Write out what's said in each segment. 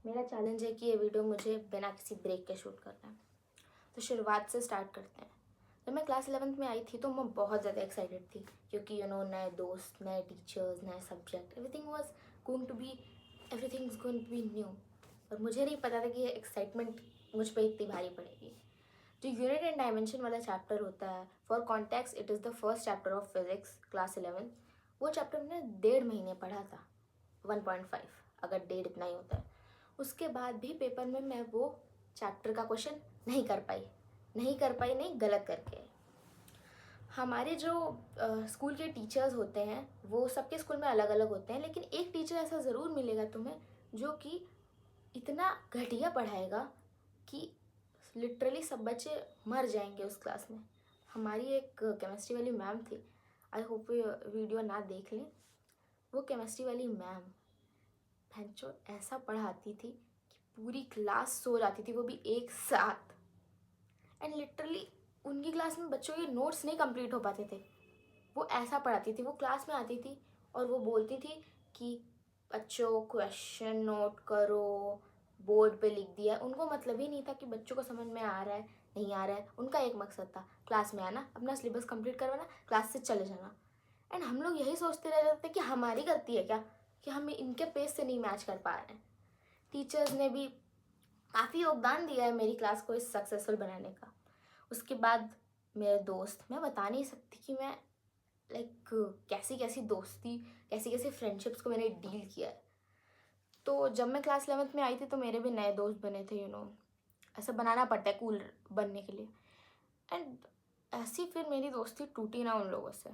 मेरा चैलेंज है कि ये वीडियो मुझे बिना किसी ब्रेक के शूट करना है। तो शुरुआत से स्टार्ट करते हैं। जब मैं क्लास 11th में आई थी तो मैं बहुत ज़्यादा एक्साइटेड थी, क्योंकि नए दोस्त, नए टीचर्स, नए subject, everything is going to be new. और मुझे नहीं पता था कि ये एक्साइटमेंट मुझ पर इतनी भारी पड़ेगी। जो यूनिट एंड डायमेंशन वाला चैप्टर होता है, for context it is the first chapter of physics class 11। वो चैप्टर मैंने 1.5 महीने पढ़ा था, 1.5 अगर डेढ़ इतना ही होता है। उसके बाद भी पेपर में मैं वो चैप्टर का क्वेश्चन नहीं गलत करके। हमारे जो स्कूल के टीचर्स होते हैं वो सबके स्कूल में अलग अलग होते हैं, लेकिन एक टीचर ऐसा ज़रूर मिलेगा तुम्हें जो कि इतना घटिया पढ़ाएगा कि लिटरली सब बच्चे मर जाएंगे उस क्लास में। हमारी एक केमिस्ट्री वाली मैम थी, आई होप वीडियो ना देख लें। वो केमिस्ट्री वाली मैम भैंचो ऐसा पढ़ाती थी कि पूरी क्लास सो जाती थी, वो भी एक साथ। एंड लिटरली उनकी क्लास में बच्चों के नोट्स नहीं कंप्लीट हो पाते थे। वो ऐसा पढ़ाती थी, वो क्लास में आती थी और वो बोलती थी कि बच्चों क्वेश्चन नोट करो, बोर्ड पे लिख दिया। उनको मतलब ही नहीं था कि बच्चों को समझ में आ रहा है नहीं आ रहा है। उनका एक मकसद था, क्लास में आना, अपना सिलेबस कंप्लीट करवाना, क्लास से चले जाना। एंड हम लोग यही सोचते रह जाते कि हमारी गलती है क्या कि हम इनके पेस से नहीं मैच कर पा रहे हैं। टीचर्स ने भी काफ़ी योगदान दिया है मेरी क्लास को इस सक्सेसफुल बनाने का। उसके बाद मेरे दोस्त, मैं बता नहीं सकती कि मैं कैसी कैसी दोस्ती, कैसी कैसी फ्रेंडशिप्स को मैंने डील किया है। तो जब मैं क्लास 11th में आई थी तो मेरे भी नए दोस्त बने थे। ऐसा बनाना पड़ता है कूल बनने के लिए। एंड ऐसी फिर मेरी दोस्ती टूटी ना उन लोगों से।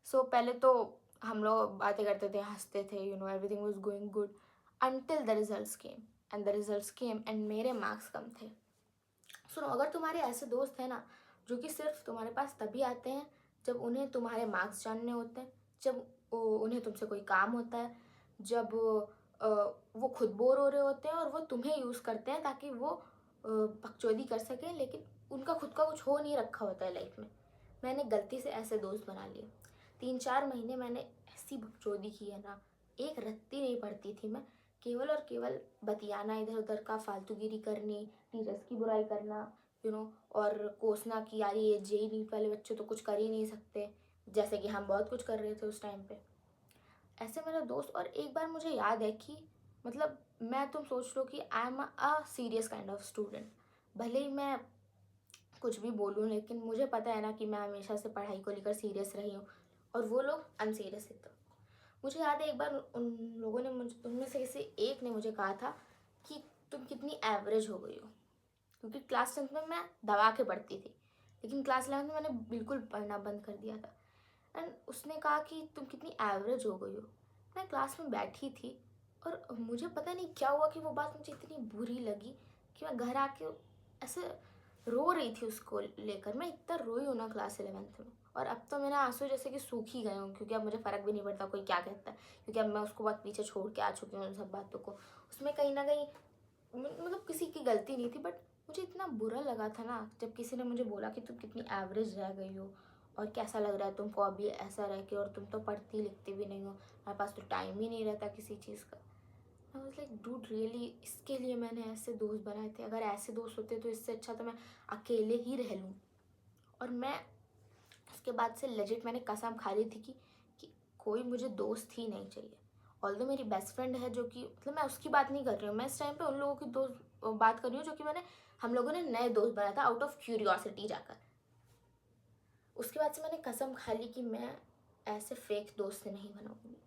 पहले तो हम लोग बातें करते थे, हंसते थे, everything was going good until the results came. And the results came and मेरे मार्क्स कम थे। सुनो, अगर तुम्हारे ऐसे दोस्त हैं ना जो कि सिर्फ तुम्हारे पास तभी आते हैं जब उन्हें तुम्हारे मार्क्स जानने होते हैं, जब उन्हें तुमसे कोई काम होता है, जब वो खुद बोर हो रहे होते हैं और वो तुम्हें यूज़ करते हैं ताकि वो बकचोदी कर सकें, लेकिन उनका खुद का कुछ हो नहीं रखा होता है लाइफ में। मैंने गलती से ऐसे दोस्त बना लिए। 3-4 महीने मैंने ऐसी बकचोदी की है ना, एक रत्ती नहीं पड़ती थी मैं। केवल और केवल बतियाना, इधर उधर का फालतूगिरी करनी, टीचर्स की बुराई करना, और कोसना कि यार ये जेई नीट वाले बच्चे तो कुछ कर ही नहीं सकते, जैसे कि हम बहुत कुछ कर रहे थे उस टाइम पे। ऐसे मेरा दोस्त, और एक बार मुझे याद है कि मैं, तुम सोच लो कि I am a serious kind of student. भले ही मैं कुछ भी बोलूँ, लेकिन मुझे पता है ना कि मैं हमेशा से पढ़ाई को लेकर सीरियस रही हूँ और वो लोग अनसीरियस थे। तो मुझे याद है एक बार उन लोगों ने उनमें से किसी एक ने मुझे कहा था कि तुम कितनी एवरेज हो गई हो। क्योंकि क्लास 10th में मैं दबा के पढ़ती थी, लेकिन क्लास 11th में मैंने बिल्कुल पढ़ना बंद कर दिया था। एंड उसने कहा कि तुम कितनी एवरेज हो गई हो। मैं क्लास में बैठी थी और मुझे पता नहीं क्या हुआ कि वो बात मुझे इतनी बुरी लगी कि मैं घर आके ऐसे रो रही थी उसको लेकर। मैं इतना रोई हूँ ना क्लास 11th में, और अब तो मेरा आंसू जैसे कि सूख ही गए हूँ, क्योंकि अब मुझे फ़र्क भी नहीं पड़ता कोई क्या कहता है, क्योंकि अब मैं उसको बहुत पीछे छोड़ के आ चुकी हूँ उन सब बातों को। उसमें कहीं ना कहीं किसी की गलती नहीं थी, बट मुझे इतना बुरा लगा था ना जब किसी ने मुझे बोला कि तुम कितनी एवरेज रह गई हो और कैसा लग रहा है तुमको अभी ऐसा रह के, और तुम तो पढ़ती लिखती भी नहीं हो, हमारे पास तो टाइम ही नहीं रहता किसी चीज़ का। I was like dude really, इसके लिए मैंने ऐसे दोस्त बनाए थे? अगर ऐसे दोस्त होते तो इससे अच्छा तो मैं अकेले ही रह लूँ। और मैं उसके बाद से लेजिट मैंने कसम खा ली थी कि कोई मुझे दोस्त ही नहीं चाहिए। ऑल्दो मेरी बेस्ट फ्रेंड है, जो कि मैं उसकी बात नहीं कर रही हूँ, मैं इस टाइम पे उन लोगों की दोस्त बात कर रही हूँ जो कि हम लोगों ने नए दोस्त बनाया था आउट ऑफ क्यूरियोसिटी जाकर। उसके बाद से मैंने कसम खा ली कि मैं ऐसे फेक दोस्त से नहीं बनाऊंगी।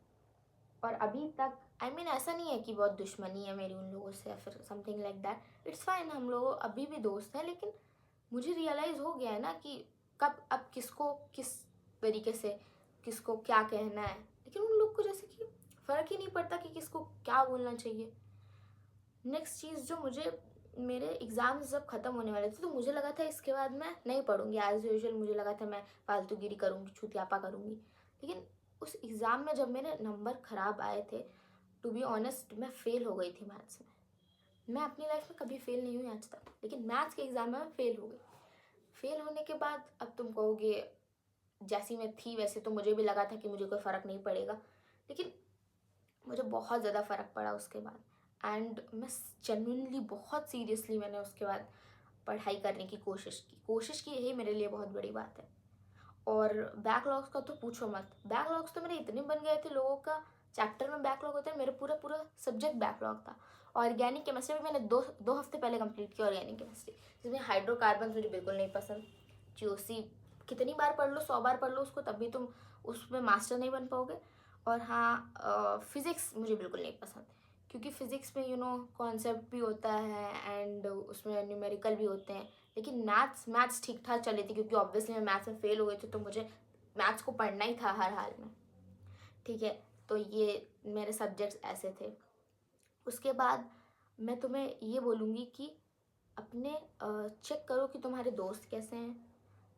और अभी तक ऐसा नहीं है कि बहुत दुश्मनी है मेरी उन लोगों से या फिर something like that, it's fine, हम लोग अभी भी दोस्त हैं। लेकिन मुझे रियलाइज़ हो गया है ना कि कब अब किसको किस तरीके से किसको क्या कहना है। लेकिन उन लोग को जैसे कि फ़र्क ही नहीं पड़ता कि किसको क्या बोलना चाहिए। नेक्स्ट चीज़, जो मुझे, मेरे एग्ज़ाम्स जब ख़त्म होने वाले थे तो मुझे लगा था इसके बाद मैं नहीं पढ़ूंगी एज़ यूजुअल। मुझे लगा था मैं फालतूगिरी करूँगी, छूतियापा करूँगी। लेकिन उस एग्ज़ाम में जब मेरे नंबर ख़राब आए थे, टू बी ऑनेस्ट मैं फ़ेल हो गई थी मैथ्स में। मैं अपनी लाइफ में कभी फ़ेल नहीं हुई आज तक, लेकिन मैथ्स के एग्ज़ाम में मैं फ़ेल हो गई। फ़ेल होने के बाद अब तुम कहोगे जैसी मैं थी वैसे, तो मुझे भी लगा था कि मुझे कोई फ़र्क नहीं पड़ेगा, लेकिन मुझे बहुत ज़्यादा फ़र्क पड़ा उसके बाद। एंड मैं जेन्युइनली बहुत सीरियसली मैंने उसके बाद पढ़ाई करने की कोशिश की, यही मेरे लिए बहुत बड़ी बात है। और बैकलॉग्स का तो पूछो मत, बैकलॉग्स तो मेरे इतने बन गए थे, लोगों का चैप्टर में बैकलॉग होता है, मेरे पूरा पूरा सब्जेक्ट बैकलॉग था। ऑर्गेनिक केमिस्ट्री भी मैंने दो हफ्ते पहले कंप्लीट किया, ऑर्गेनिक केमिस्ट्री, जिसमें हाइड्रोकार्बन मुझे बिल्कुल नहीं पसंद। जीओसी कितनी बार पढ़ लो, 100 बार पढ़ लो उसको, तब भी तुम उसमें मास्टर नहीं बन पाओगे। और हाँ, फिज़िक्स मुझे बिल्कुल नहीं पसंद, क्योंकि फ़िज़िक्स में कॉन्सेप्ट भी होता है एंड उसमें न्यूमेरिकल भी होते हैं। लेकिन मैथ्स ठीक ठाक चली थी, क्योंकि ऑब्वियसली मैं मैथ्स में फेल हो गई थी, तो मुझे मैथ्स को पढ़ना ही था हर हाल में। ठीक है, तो ये मेरे सब्जेक्ट्स ऐसे थे। उसके बाद मैं तुम्हें ये बोलूँगी कि अपने चेक करो कि तुम्हारे दोस्त कैसे हैं,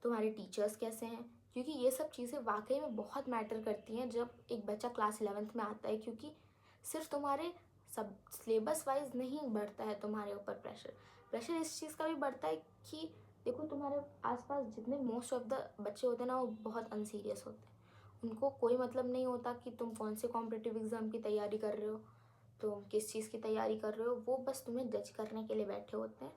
तुम्हारे टीचर्स कैसे हैं, क्योंकि ये सब चीज़ें वाकई में बहुत मैटर करती हैं जब एक बच्चा क्लास 11th में आता है। क्योंकि सिर्फ तुम्हारे सब सिलेबस वाइज नहीं बढ़ता है तुम्हारे ऊपर प्रेशर इस चीज़ का भी बढ़ता है कि देखो, तुम्हारे आसपास जितने मोस्ट ऑफ द बच्चे होते हैं ना, वो बहुत अनसीरियस होते हैं। उनको कोई मतलब नहीं होता कि तुम कौन से कॉम्पिटिटिव एग्ज़ाम की तैयारी कर रहे हो, तुम किस चीज़ की तैयारी कर रहे हो, वो बस तुम्हें जज करने के लिए बैठे होते हैं।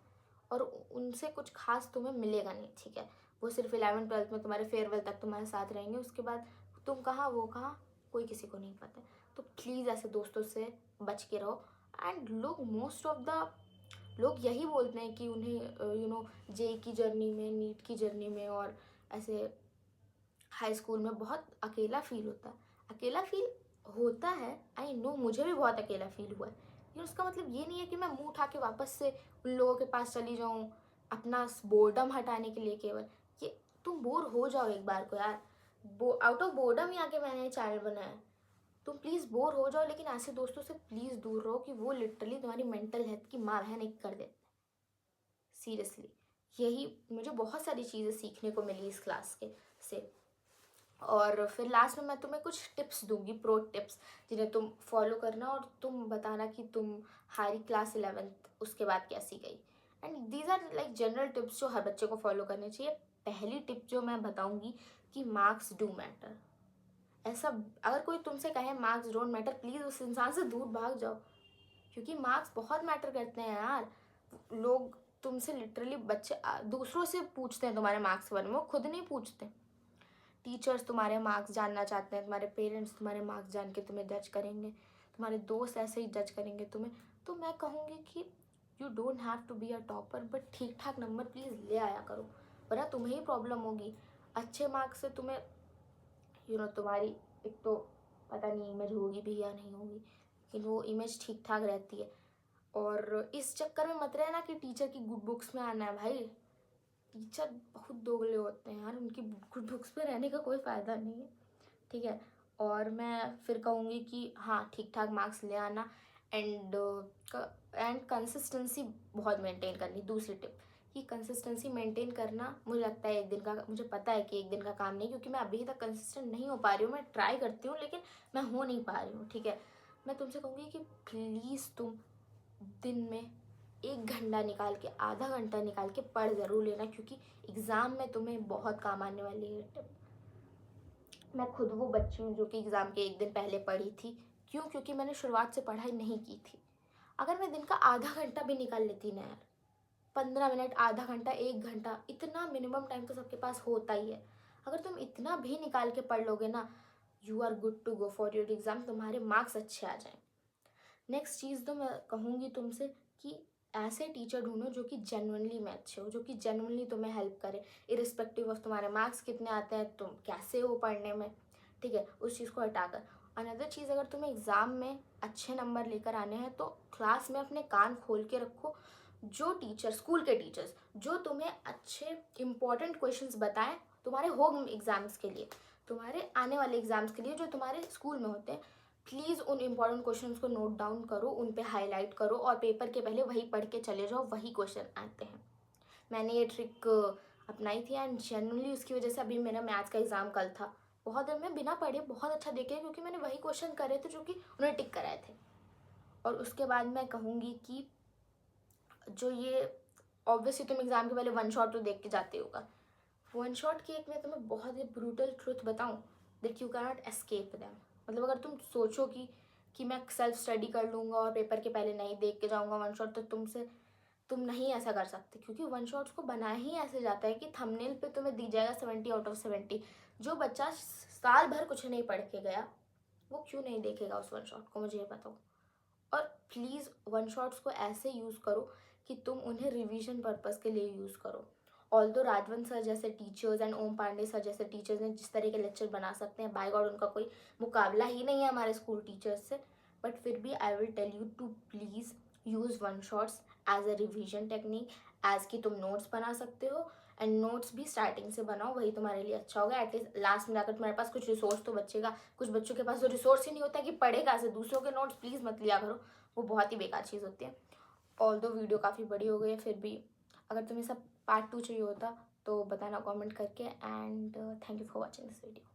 और उनसे कुछ खास तुम्हें मिलेगा नहीं। ठीक है, वो सिर्फ 11th 12th में तुम्हारे फेयरवेल तक तुम्हारे साथ रहेंगे, उसके बाद तुम कहाँ वो कहाँ, कोई किसी को नहीं पता। तो प्लीज़ ऐसे दोस्तों से बच के रहो। एंड लोग मोस्ट ऑफ द लोग यही बोलते हैं कि उन्हें जे की जर्नी में, नीट की जर्नी में और ऐसे हाई स्कूल में बहुत अकेला फील होता है। अकेला फील होता है, आई नो, मुझे भी बहुत अकेला फील हुआ है। लेकिन उसका मतलब ये नहीं है कि मैं मुंह उठा के वापस से उन लोगों के पास चली जाऊँ अपना बोर्डम हटाने के लिए केवल। ये तुम बोर हो जाओ एक बार को यार, आउट ऑफ बोर्डम ही आके मैंने चैनल बनाया है। तुम प्लीज़ बोर हो जाओ, लेकिन ऐसे दोस्तों से प्लीज़ दूर रहो कि वो लिटरली तुम्हारी मेंटल हेल्थ की मार बहन एक कर देते हैं। सीरियसली, यही मुझे बहुत सारी चीज़ें सीखने को मिली इस क्लास के से। और फिर लास्ट में मैं तुम्हें कुछ टिप्स दूंगी, प्रो टिप्स, जिन्हें तुम फॉलो करना और तुम बताना कि तुम हमारी क्लास 11th उसके बाद कैसी गई। And these are like general tips जो हर बच्चे को फॉलो करने चाहिए। पहली टिप जो मैं बताऊंगी कि मार्क्स डू मैटर। ऐसा अगर कोई तुमसे कहे मार्क्स डोंट मैटर, प्लीज़ उस इंसान से दूर भाग जाओ, क्योंकि मार्क्स बहुत मैटर करते हैं यार। लोग तुमसे लिटरली बच्चे दूसरों से पूछते हैं तुम्हारे मार्क्स के बारे में, वो खुद नहीं पूछते। टीचर्स तुम्हारे मार्क्स जानना चाहते हैं, तुम्हारे पेरेंट्स तुम्हारे मार्क्स जान के तुम्हें जज करेंगे, तुम्हारे दोस्त ऐसे ही जज करेंगे तुम्हें। तो मैं कहूँगी कि you don't have to be a topper, but ठीक ठाक नंबर प्लीज़ ले आया करो, वरना तुम्हें ही प्रॉब्लम होगी। अच्छे मार्क्स से तुम्हें तुम्हारी एक तो पता नहीं इमेज होगी भी या नहीं होगी, लेकिन वो इमेज ठीक ठाक रहती है। और इस चक्कर में मत रहना कि टीचर की गुड बुक्स में आना है। भाई, टीचर बहुत दोगले होते हैं यार, उनकी गुड बुक्स पे रहने का कोई फ़ायदा नहीं है। ठीक है, और मैं फिर कहूँगी कि हाँ, ठीक ठाक मार्क्स ले आना। एंड कंसिस्टेंसी बहुत मेंटेन करनी। दूसरी टिप कि कंसिस्टेंसी मेंटेन करना, मुझे लगता है एक दिन का, मुझे पता है कि एक दिन का काम नहीं, क्योंकि मैं अभी तक कंसिस्टेंट नहीं हो पा रही हूँ। मैं ट्राई करती हूँ लेकिन मैं हो नहीं पा रही हूँ। ठीक है, मैं तुमसे कहूँगी कि प्लीज़ तुम दिन में 1 घंटा निकाल के, आधा घंटा निकाल के पढ़ ज़रूर लेना, क्योंकि एग्ज़ाम में तुम्हें बहुत काम आने वाली है टिप। मैं खुद वो बच्ची हूँ जो कि एग्ज़ाम के एक दिन पहले पढ़ी थी। क्यों? क्योंकि मैंने शुरुआत से पढ़ाई नहीं की थी। अगर मैं दिन का आधा घंटा भी निकाल लेती ना यार, 15 मिनट, आधा घंटा, 1 घंटा, इतना मिनिमम टाइम तो सबके पास होता ही है। अगर तुम इतना भी निकाल के पढ़ लोगे ना, you are good to go for your exam, तुम्हारे मार्क्स अच्छे आ जाएंगे। नेक्स्ट चीज़ तो मैं कहूँगी तुमसे कि ऐसे टीचर ढूंढो जो कि जेन्युइनली में अच्छे हो, जो कि जेन्युइनली तुम्हें हेल्प करे, इरिस्पेक्टिव ऑफ तुम्हारे मार्क्स कितने आते हैं, तुम कैसे हो पढ़ने में। ठीक है, उस चीज़ को हटाकर अनदर चीज़, अगर तुम्हें एग्ज़ाम में अच्छे नंबर लेकर आने हैं तो क्लास में अपने कान खोल के रखो। जो टीचर, स्कूल के टीचर्स जो तुम्हें अच्छे इंपॉर्टेंट क्वेश्चंस बताएं तुम्हारे होम एग्ज़ाम्स के लिए, तुम्हारे आने वाले एग्ज़ाम्स के लिए जो तुम्हारे स्कूल में होते हैं, प्लीज़ उन इम्पॉर्टेंट क्वेश्चंस को नोट डाउन करो, उन पे हाईलाइट करो और पेपर के पहले वही पढ़ के चले जाओ, वही क्वेश्चन आते हैं। मैंने ये ट्रिक अपनाई थी एंड जनरली उसकी वजह से अभी मेरा मैथ्स का एग्ज़ाम कल था, बहुत देर में बिना पढ़े बहुत अच्छा देखे, क्योंकि मैंने वही क्वेश्चन करे थे जो कि उन्हें टिक कराए थे। और उसके बाद मैं कहूँगी कि जो ये ऑब्वियसली तुम एग्ज़ाम के पहले वन शॉट तो देख के जाते होगा। वन शॉट की एक मैं तुम्हें बहुत ही ब्रूटल ट्रुथ बताऊँ, that you can not escape them. मतलब अगर तुम सोचो कि कि मैं सेल्फ स्टडी कर लूँगा और पेपर के पहले नहीं देख के जाऊँगा वन शॉट, तो तुम नहीं ऐसा कर सकते, क्योंकि वन शॉट्स को बनाया ही ऐसे जाता है कि थंबनेल पे तुम्हें दी जाएगा 70/70। जो बच्चा साल भर कुछ नहीं पढ़ के गया वो क्यों नहीं देखेगा उस वन शॉट को, मुझे ये बताओ। और प्लीज़ वन शॉट्स को ऐसे यूज़ करो कि तुम उन्हें रिवीजन पर्पज़ के लिए यूज़ करो। ऑल्दो राजवन सर जैसे teachers and Om Pandey sir जैसे टीचर्स ने जिस तरह के लेक्चर बना सकते हैं, बाय गॉड उनका कोई मुकाबला ही नहीं है हमारे स्कूल टीचर्स से, बट फिर भी I will tell you to please use one shots as a revision technique, as कि तुम नोट्स बना सकते हो, एंड नोट्स भी स्टार्टिंग से बनाओ, वही तुम्हारे लिए अच्छा होगा। एटलीस्ट लास्ट में जाकर तुम्हारे पास कुछ रिसोर्स तो बचेगा। कुछ बच्चों के पास तो रिसोर्स ही नहीं होता कि पढ़ेगा से, दूसरों के नोट्स प्लीज़ मत लिया करो, वो बहुत ही बेकार चीज़ होती है। ऑल्दो वीडियो काफ़ी बड़ी हो गई है, फिर भी अगर तुम्हें सब पार्ट 2 चाहिए होता तो बताना कमेंट करके, and thank you for watching this video.